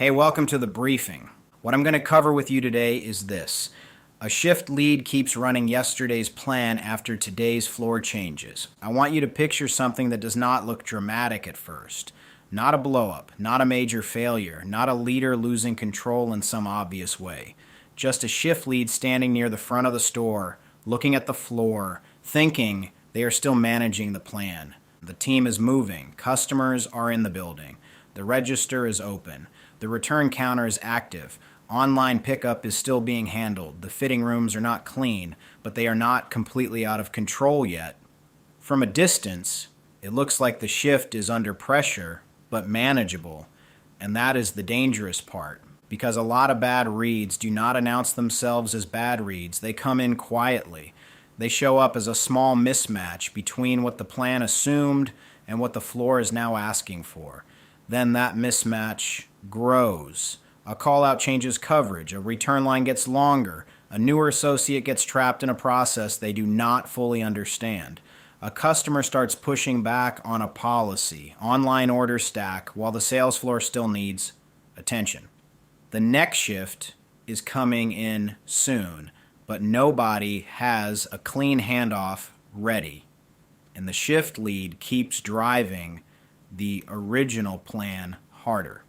Hey, welcome to the briefing. What I'm going to cover with you today is this. A shift lead keeps running yesterday's plan after today's floor changes. I want you to picture something that does not look dramatic at first. Not a blow-up, not a major failure, not a leader losing control in some obvious way. Just a shift lead standing near the front of the store, looking at the floor, thinking they are still managing the plan. The team is moving. Customers are in the building. The register is open. The return counter is active. Online pickup is still being handled. The fitting rooms are not clean, but they are not completely out of control yet. From a distance, it looks like the shift is under pressure, but manageable. And that is the dangerous part, because a lot of bad reads do not announce themselves as bad reads. They come in quietly. They show up as a small mismatch between what the plan assumed and what the floor is now asking for. Then that mismatch grows. A call-out changes coverage, a return line gets longer, a newer associate gets trapped in a process they do not fully understand. A customer starts pushing back on a policy, online orders stack, while the sales floor still needs attention. The next shift is coming in soon, but nobody has a clean handoff ready. And the shift lead keeps driving the original plan harder.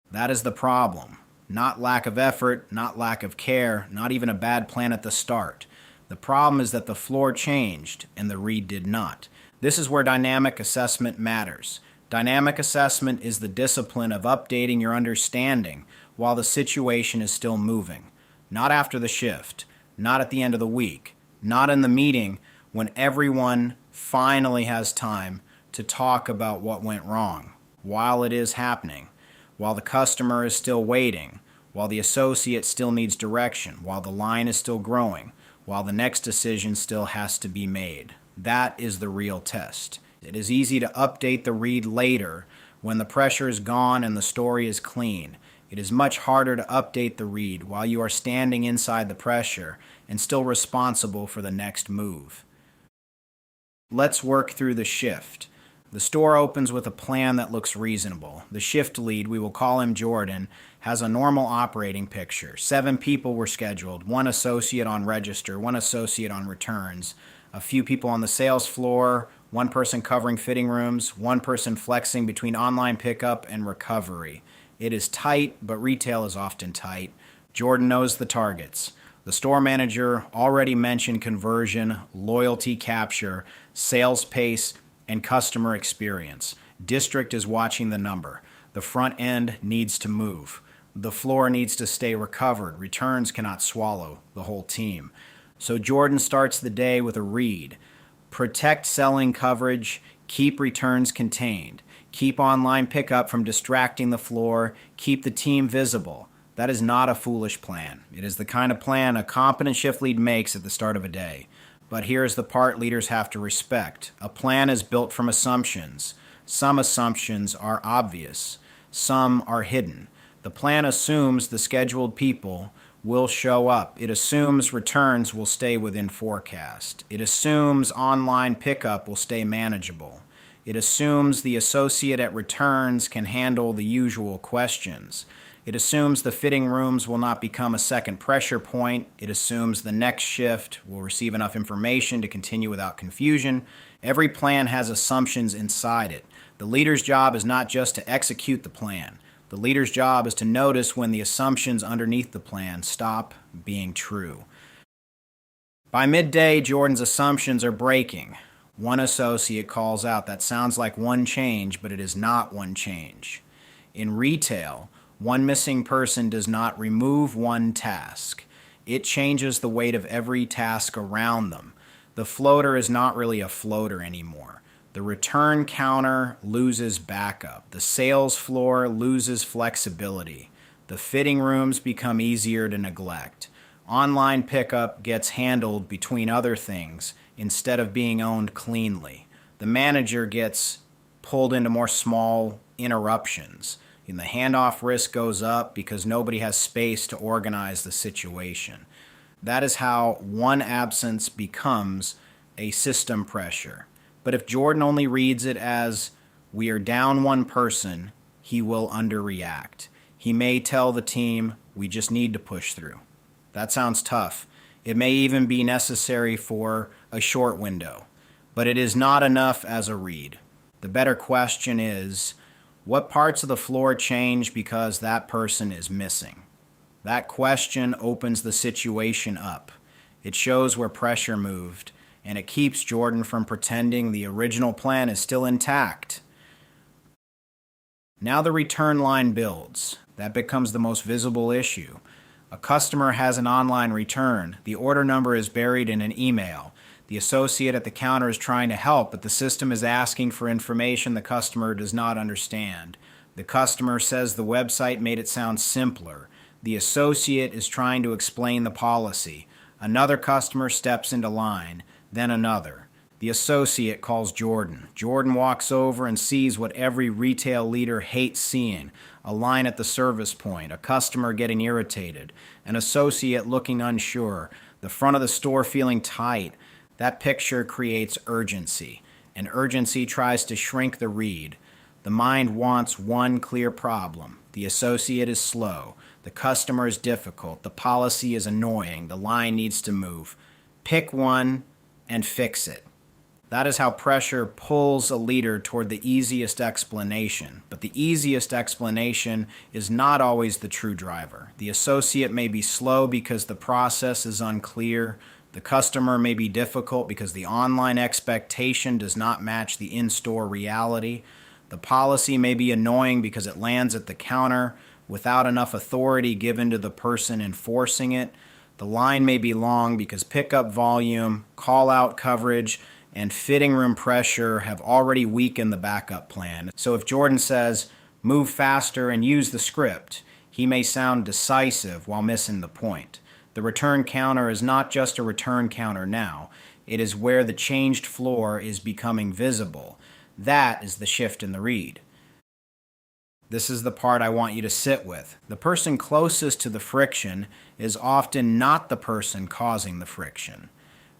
That is the problem. Not lack of effort, not lack of care, not even a bad plan at the start. The problem is that the floor changed and the read did not. This is where dynamic assessment matters. Dynamic assessment is the discipline of updating your understanding while the situation is still moving. Not after the shift, not at the end of the week, not in the meeting when everyone finally has time to talk about what went wrong, while it is happening, while the customer is still waiting, while the associate still needs direction, while the line is still growing, while the next decision still has to be made. That is the real test. It is easy to update the read later when the pressure is gone and the story is clean. It is much harder to update the read while you are standing inside the pressure and still responsible for the next move. Let's work through the shift. The store opens with a plan that looks reasonable. The shift lead, we will call him Jordan, has a normal operating picture. 7 people were scheduled, 1 associate on register, 1 associate on returns, a few people on the sales floor, 1 person covering fitting rooms, 1 person flexing between online pickup and recovery. It is tight, but retail is often tight. Jordan knows the targets. The store manager already mentioned conversion, loyalty capture, sales pace, and customer experience. District is watching the number. The front end needs to move. The floor needs to stay recovered. Returns cannot swallow the whole team. So Jordan starts the day with a read. Protect selling coverage, keep returns contained. Keep online pickup from distracting the floor, keep the team visible. That is not a foolish plan. It is the kind of plan a competent shift lead makes at the start of a day. But here's the part leaders have to respect. A plan is built from assumptions. Some assumptions are obvious. Some are hidden. The plan assumes the scheduled people will show up. It assumes returns will stay within forecast. It assumes online pickup will stay manageable. It assumes the associate at returns can handle the usual questions. It assumes the fitting rooms will not become a second pressure point. It assumes the next shift will receive enough information to continue without confusion. Every plan has assumptions inside it. The leader's job is not just to execute the plan. The leader's job is to notice when the assumptions underneath the plan stop being true. By midday, Jordan's assumptions are breaking. 1 associate calls out, "That sounds like 1 change, but it is not 1 change." In retail, 1 missing person does not remove 1 task. It changes the weight of every task around them. The floater is not really a floater anymore. The return counter loses backup. The sales floor loses flexibility. The fitting rooms become easier to neglect. Online pickup gets handled between other things instead of being owned cleanly. The manager gets pulled into more small interruptions. And the handoff risk goes up because nobody has space to organize the situation. That is how 1 absence becomes a system pressure. But if Jordan only reads it as, "We are down 1 person, he will underreact. He may tell the team, we just need to push through. That sounds tough. It may even be necessary for a short window, but it is not enough as a read. The better question is, what parts of the floor change because that person is missing? That question opens the situation up. It shows where pressure moved, and it keeps Jordan from pretending the original plan is still intact. Now the return line builds. That becomes the most visible issue. A customer has an online return. The order number is buried in an email. The associate at the counter is trying to help, but the system is asking for information the customer does not understand. The customer says the website made it sound simpler. The associate is trying to explain the policy. Another customer steps into line, then another. The associate calls Jordan. Jordan walks over and sees what every retail leader hates seeing: a line at the service point, a customer getting irritated, an associate looking unsure, the front of the store feeling tight. That picture creates urgency, and urgency tries to shrink the read. The mind wants one clear problem. The associate is slow. The customer is difficult. The policy is annoying. The line needs to move. Pick one and fix it. That is how pressure pulls a leader toward the easiest explanation. But the easiest explanation is not always the true driver. The associate may be slow because the process is unclear. The customer may be difficult because the online expectation does not match the in-store reality. The policy may be annoying because it lands at the counter without enough authority given to the person enforcing it. The line may be long because pickup volume, call-out coverage, and fitting room pressure have already weakened the backup plan. So if Jordan says, move faster and use the script, he may sound decisive while missing the point. The return counter is not just a return counter now. It is where the changed floor is becoming visible. That is the shift in the read. This is the part I want you to sit with. The person closest to the friction is often not the person causing the friction.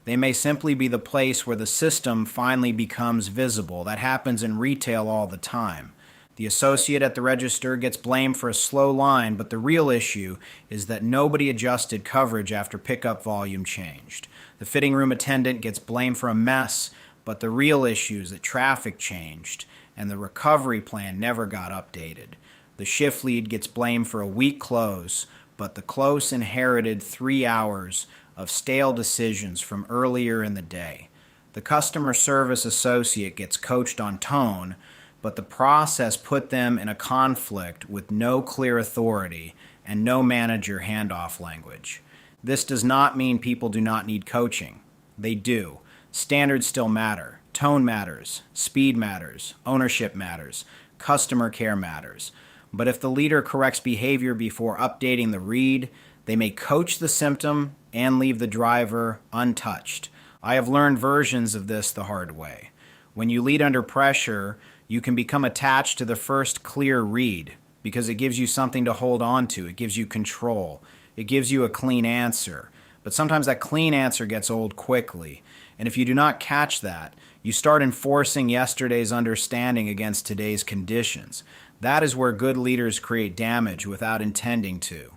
They may simply be the place where the system finally becomes visible. That happens in retail all the time. The associate at the register gets blamed for a slow line, but the real issue is that nobody adjusted coverage after pickup volume changed. The fitting room attendant gets blamed for a mess, but the real issue is that traffic changed and the recovery plan never got updated. The shift lead gets blamed for a weak close, but the close inherited 3 hours of stale decisions from earlier in the day. The customer service associate gets coached on tone, but the process put them in a conflict with no clear authority and no manager handoff language. This does not mean people do not need coaching. They do. Standards still matter. Tone matters. Speed matters. Ownership matters. Customer care matters. But if the leader corrects behavior before updating the read, they may coach the symptom and leave the driver untouched. I have learned versions of this the hard way. When you lead under pressure, you can become attached to the first clear read because it gives you something to hold on to. It gives you control. It gives you a clean answer. But sometimes that clean answer gets old quickly. And if you do not catch that, you start enforcing yesterday's understanding against today's conditions. That is where good leaders create damage without intending to.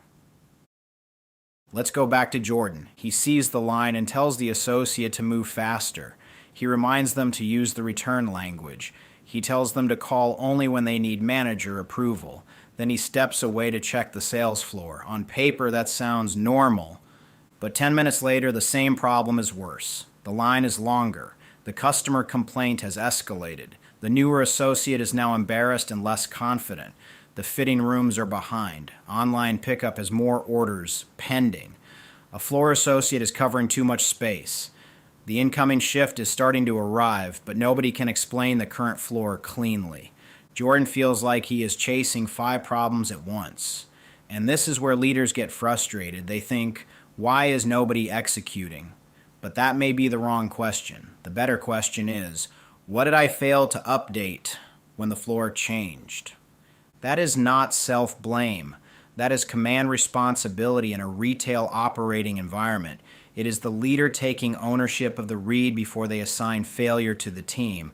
Let's go back to Jordan. He sees the line and tells the associate to move faster. He reminds them to use the return language. He tells them to call only when they need manager approval. Then he steps away to check the sales floor. On paper, that sounds normal. But 10 minutes later, the same problem is worse. The line is longer. The customer complaint has escalated. The newer associate is now embarrassed and less confident. The fitting rooms are behind. Online pickup has more orders pending. A floor associate is covering too much space. The incoming shift is starting to arrive, but nobody can explain the current floor cleanly. Jordan feels like he is chasing 5 problems at once. And this is where leaders get frustrated. They think, why is nobody executing? But that may be the wrong question. The better question is, what did I fail to update when the floor changed? That is not self-blame. That is command responsibility in a retail operating environment. It is the leader taking ownership of the read before they assign failure to the team.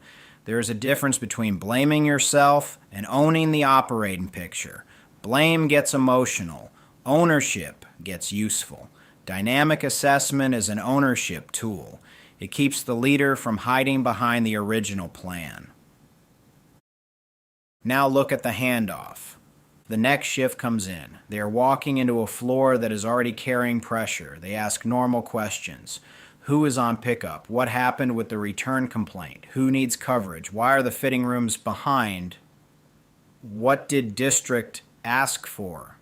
There is a difference between blaming yourself and owning the operating picture. Blame gets emotional. Ownership gets useful. Dynamic assessment is an ownership tool. It keeps the leader from hiding behind the original plan. Now look at the handoff. The next shift comes in. They are walking into a floor that is already carrying pressure. They ask normal questions. Who is on pickup? What happened with the return complaint? Who needs coverage? Why are the fitting rooms behind? What did district ask for?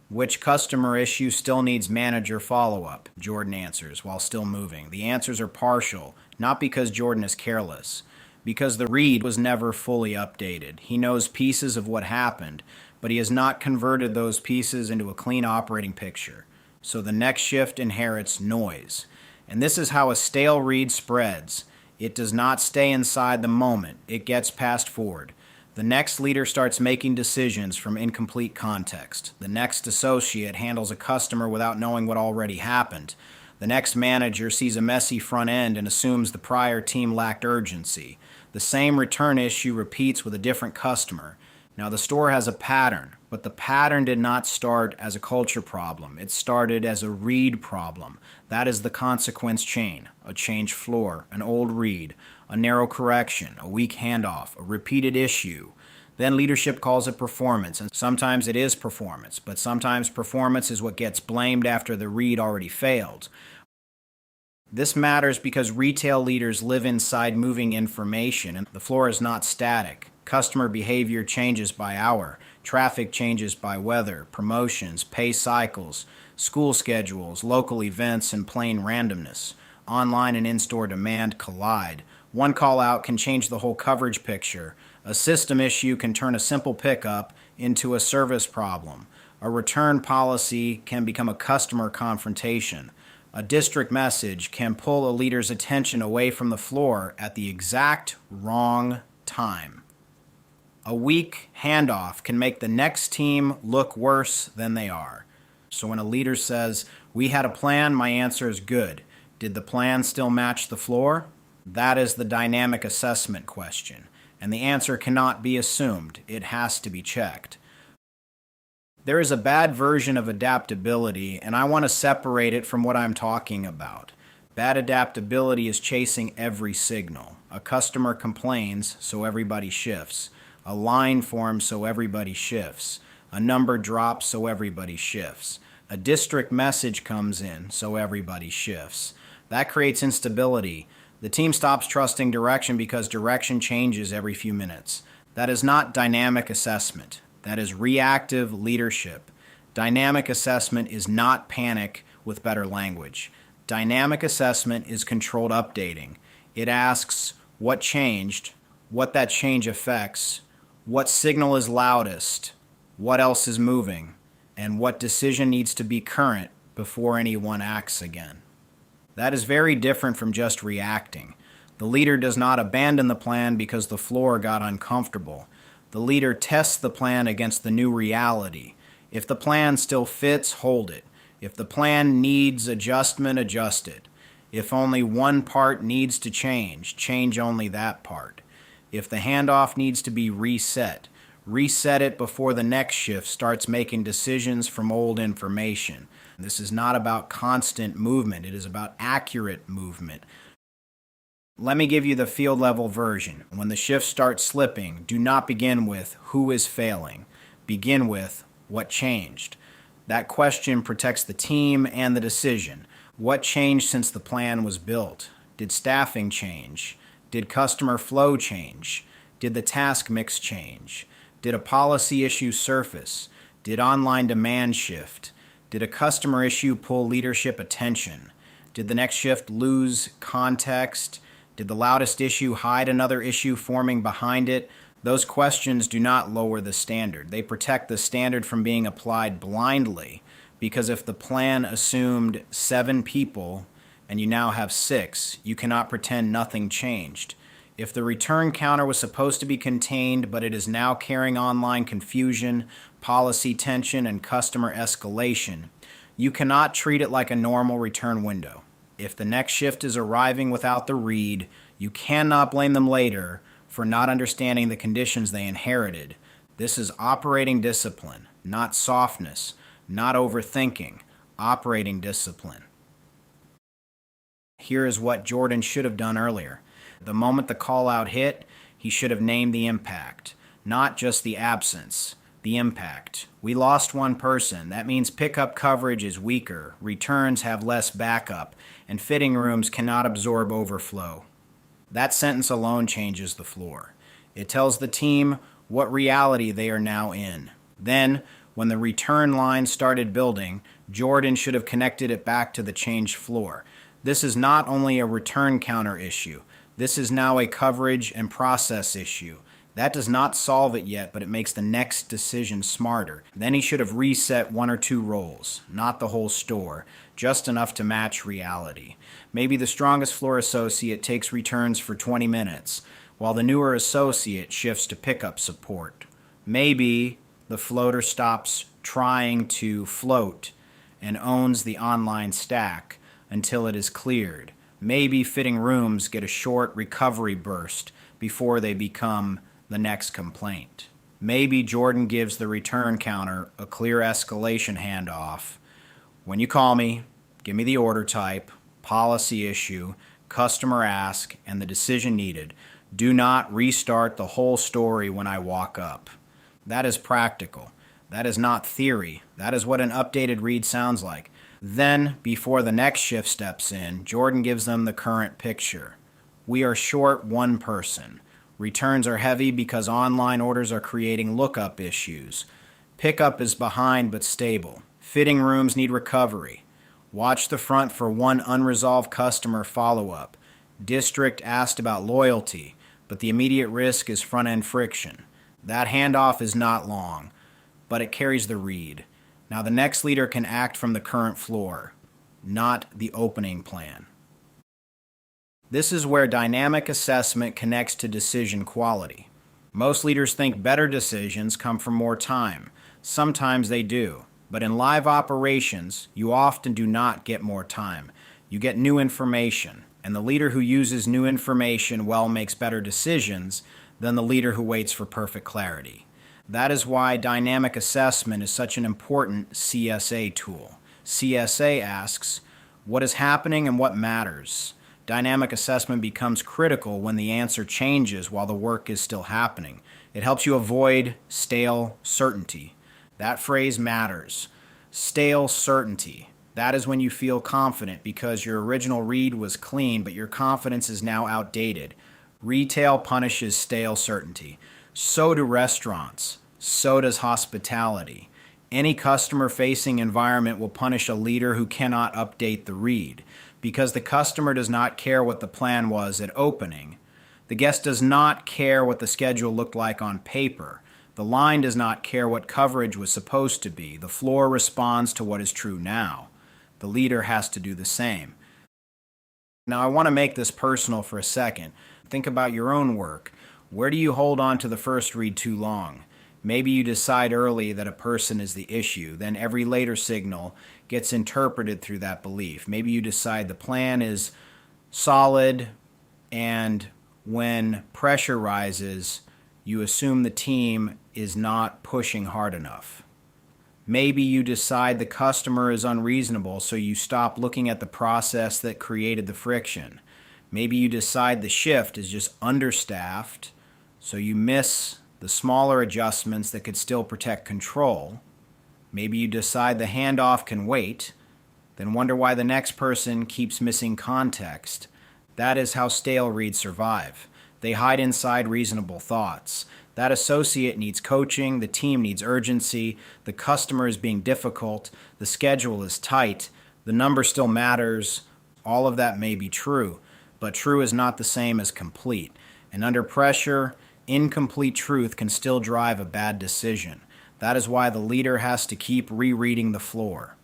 Which customer issue still needs manager follow-up? Jordan answers while still moving. The answers are partial, not because Jordan is careless, because the read was never fully updated. He knows pieces of what happened, but he has not converted those pieces into a clean operating picture. So the next shift inherits noise. And this is how a stale read spreads. It does not stay inside the moment. It gets passed forward. The next leader starts making decisions from incomplete context. The next associate handles a customer without knowing what already happened. The next manager sees a messy front end and assumes the prior team lacked urgency. The same return issue repeats with a different customer. Now the store has a pattern, but the pattern did not start as a culture problem. It started as a read problem. That is the consequence chain: a changed floor, an old read, a narrow correction, a weak handoff, a repeated issue. Then leadership calls it performance, and sometimes it is performance, but sometimes performance is what gets blamed after the read already failed. This matters because retail leaders live inside moving information, and the floor is not static. Customer behavior changes by hour. Traffic changes by weather, promotions, pay cycles, school schedules, local events, and plain randomness. Online and in-store demand collide. One call-out can change the whole coverage picture. A system issue can turn a simple pickup into a service problem. A return policy can become a customer confrontation. A district message can pull a leader's attention away from the floor at the exact wrong time. A weak handoff can make the next team look worse than they are. So when a leader says, "We had a plan," my answer is good. Did the plan still match the floor? That is the dynamic assessment question. And the answer cannot be assumed. It has to be checked. There is a bad version of adaptability, and I want to separate it from what I'm talking about. Bad adaptability is chasing every signal. A customer complains, so everybody shifts. A line forms, so everybody shifts. A number drops, so everybody shifts. A district message comes in, so everybody shifts. That creates instability. The team stops trusting direction because direction changes every few minutes. That is not dynamic assessment. That is reactive leadership. Dynamic assessment is not panic with better language. Dynamic assessment is controlled updating. It asks what changed, what that change affects, what signal is loudest, what else is moving, and what decision needs to be current before anyone acts again. That is very different from just reacting. The leader does not abandon the plan because the floor got uncomfortable. The leader tests the plan against the new reality. If the plan still fits, hold it. If the plan needs adjustment, adjust it. If only one part needs to change only that part. If the handoff needs to be reset it before the next shift starts making decisions from old information. This is not about constant movement. It is about accurate movement. Let me give you the field level version. When the shift starts slipping, do not begin with who is failing. Begin with what changed. That question protects the team and the decision. What changed since the plan was built? Did staffing change? Did customer flow change? Did the task mix change? Did a policy issue surface? Did online demand shift? Did a customer issue pull leadership attention? Did the next shift lose context? Did the loudest issue hide another issue forming behind it? Those questions do not lower the standard. They protect the standard from being applied blindly, because if the plan assumed 7 people and you now have 6, you cannot pretend nothing changed. If the return counter was supposed to be contained, but it is now carrying online confusion, policy tension, and customer escalation, you cannot treat it like a normal return window. If the next shift is arriving without the read, You cannot blame them later for not understanding the conditions they inherited. This is operating discipline, not softness, not overthinking, operating discipline. Here is what Jordan should have done earlier. The moment the call out hit, he should have named the impact, not just the absence, the impact. We lost one person. That means pickup coverage is weaker, returns have less backup, and fitting rooms cannot absorb overflow. That sentence alone changes the floor. It tells the team what reality they are now in. Then, when the return line started building, Jordan should have connected it back to the changed floor. This is not only a return counter issue. This is now a coverage and process issue. That does not solve it yet, but it makes the next decision smarter. Then he should have reset one or two roles, not the whole store, just enough to match reality. Maybe the strongest floor associate takes returns for 20 minutes, while the newer associate shifts to pickup support. Maybe the floater stops trying to float and owns the online stack until it is cleared. Maybe fitting rooms get a short recovery burst before they become the next complaint. Maybe Jordan gives the return counter a clear escalation handoff. When you call me, give me the order type, policy issue, customer ask, and the decision needed. Do not restart the whole story when I walk up. That is practical. That is not theory. That is what an updated read sounds like. Then, before the next shift steps in, Jordan gives them the current picture. We are short one person. Returns are heavy because online orders are creating lookup issues. Pickup is behind but stable. Fitting rooms need recovery. Watch the front for one unresolved customer follow-up. District asked about loyalty, but the immediate risk is front-end friction. That handoff is not long, but it carries the read. Now the next leader can act from the current floor, not the opening plan. This is where dynamic assessment connects to decision quality. Most leaders think better decisions come from more time. Sometimes they do, but in live operations, you often do not get more time. You get new information, and the leader who uses new information well makes better decisions than the leader who waits for perfect clarity. That is why dynamic assessment is such an important CSA tool. CSA asks, what is happening and what matters? Dynamic assessment becomes critical when the answer changes while the work is still happening. It helps you avoid stale certainty. That phrase matters. Stale certainty. That is when you feel confident because your original read was clean, but your confidence is now outdated. Retail punishes stale certainty. So do restaurants. So does hospitality. Any customer-facing environment will punish a leader who cannot update the read. Because the customer does not care what the plan was at opening. The guest does not care what the schedule looked like on paper. The line does not care what coverage was supposed to be. The floor responds to what is true now. The leader has to do the same. Now I want to make this personal for a second. Think about your own work. Where do you hold on to the first read too long? Maybe you decide early that a person is the issue, then every later signal gets interpreted through that belief. Maybe you decide the plan is solid, and when pressure rises, you assume the team is not pushing hard enough. Maybe you decide the customer is unreasonable, so you stop looking at the process that created the friction. Maybe you decide the shift is just understaffed, so you miss the smaller adjustments that could still protect control. Maybe you decide the handoff can wait, then wonder why the next person keeps missing context. That is how stale reads survive. They hide inside reasonable thoughts. That associate needs coaching, the team needs urgency, the customer is being difficult, the schedule is tight, the number still matters. All of that may be true, but true is not the same as complete. And under pressure, incomplete truth can still drive a bad decision. That is why the leader has to keep rereading the floor.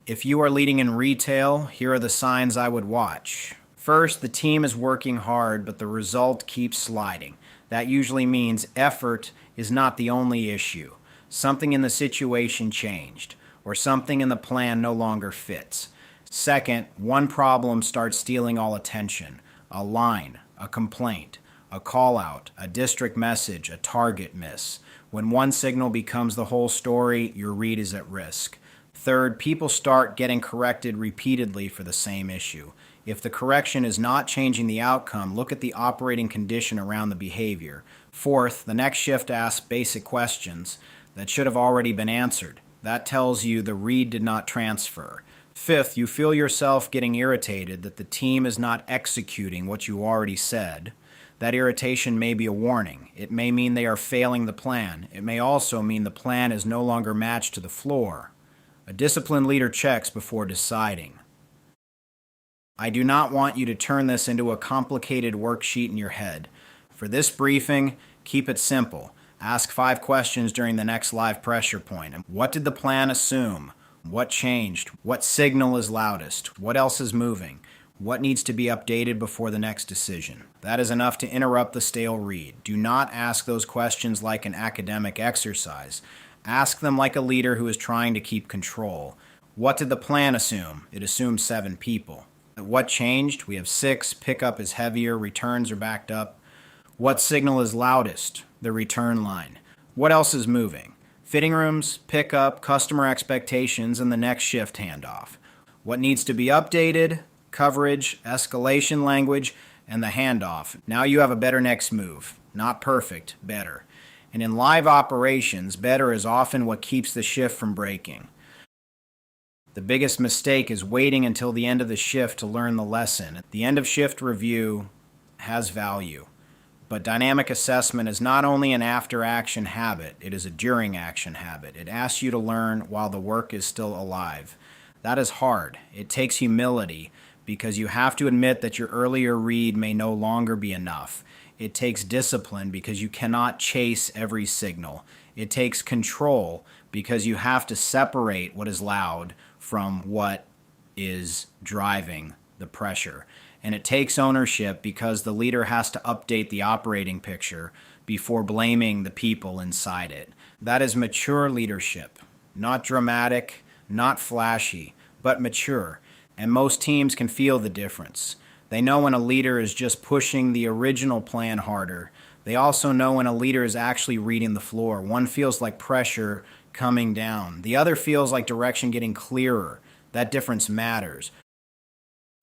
If you are leading in retail, here are the signs I would watch. First, the team is working hard, but the result keeps sliding. That usually means effort is not the only issue. Something in the situation changed, or something in the plan no longer fits. Second, one problem starts stealing all attention. a line, a complaint, a call-out, a district message, a target miss. When one signal becomes the whole story, your read is at risk. Third, people start getting corrected repeatedly for the same issue. If the correction is not changing the outcome, look at the operating condition around the behavior. Fourth, the next shift asks basic questions that should have already been answered. That tells you the read did not transfer. Fifth, you feel yourself getting irritated that the team is not executing what you already said. That irritation may be a warning. It may mean they are failing the plan. It may also mean the plan is no longer matched to the floor. A disciplined leader checks before deciding. I do not want you to turn this into a complicated worksheet in your head. For this briefing, keep it simple. Ask 5 questions during the next live pressure point. What did the plan assume? What changed? What signal is loudest? What else is moving? What needs to be updated before the next decision? That is enough to interrupt the stale read. Do not ask those questions like an academic exercise. Ask them like a leader who is trying to keep control. What did the plan assume? It assumed 7 people. What changed? We have 6. Pickup is heavier. Returns are backed up. What signal is loudest? The return line. What else is moving? Fitting rooms, pickup, customer expectations, and the next shift handoff. What needs to be updated? Coverage, escalation language, and the handoff. Now you have a better next move. Not perfect, better. And in live operations, better is often what keeps the shift from breaking. The biggest mistake is waiting until the end of the shift to learn the lesson. The end of shift review has value. But dynamic assessment is not only an after-action habit, it is a during-action habit. It asks you to learn while the work is still alive. That is hard. It takes humility because you have to admit that your earlier read may no longer be enough. It takes discipline because you cannot chase every signal. It takes control because you have to separate what is loud from what is driving the pressure. And it takes ownership because the leader has to update the operating picture before blaming the people inside it. That is mature leadership. Not dramatic, not flashy, but mature. And most teams can feel the difference. They know when a leader is just pushing the original plan harder. They also know when a leader is actually reading the floor. One feels like pressure coming down. The other feels like direction getting clearer. That difference matters.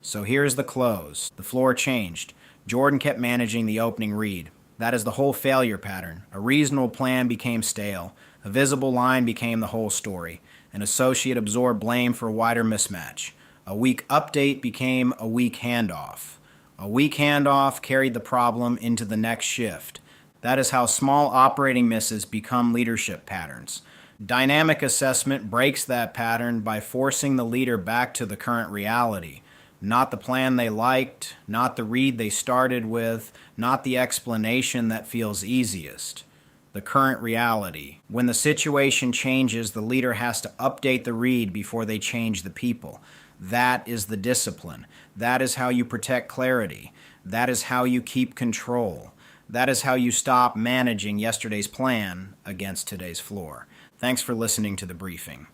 So here's the close. The floor changed. Jordan kept managing the opening read. That is the whole failure pattern. A reasonable plan became stale. A visible line became the whole story. An associate absorbed blame for a wider mismatch. A weak update became a weak handoff. A weak handoff carried the problem into the next shift. That is how small operating misses become leadership patterns. Dynamic assessment breaks that pattern by forcing the leader back to the current reality. Not the plan they liked, not the read they started with, not the explanation that feels easiest. The current reality. When the situation changes, the leader has to update the read before they change the people. That is the discipline. That is how you protect clarity. That is how you keep control. That is how you stop managing yesterday's plan against today's floor. Thanks for listening to the briefing.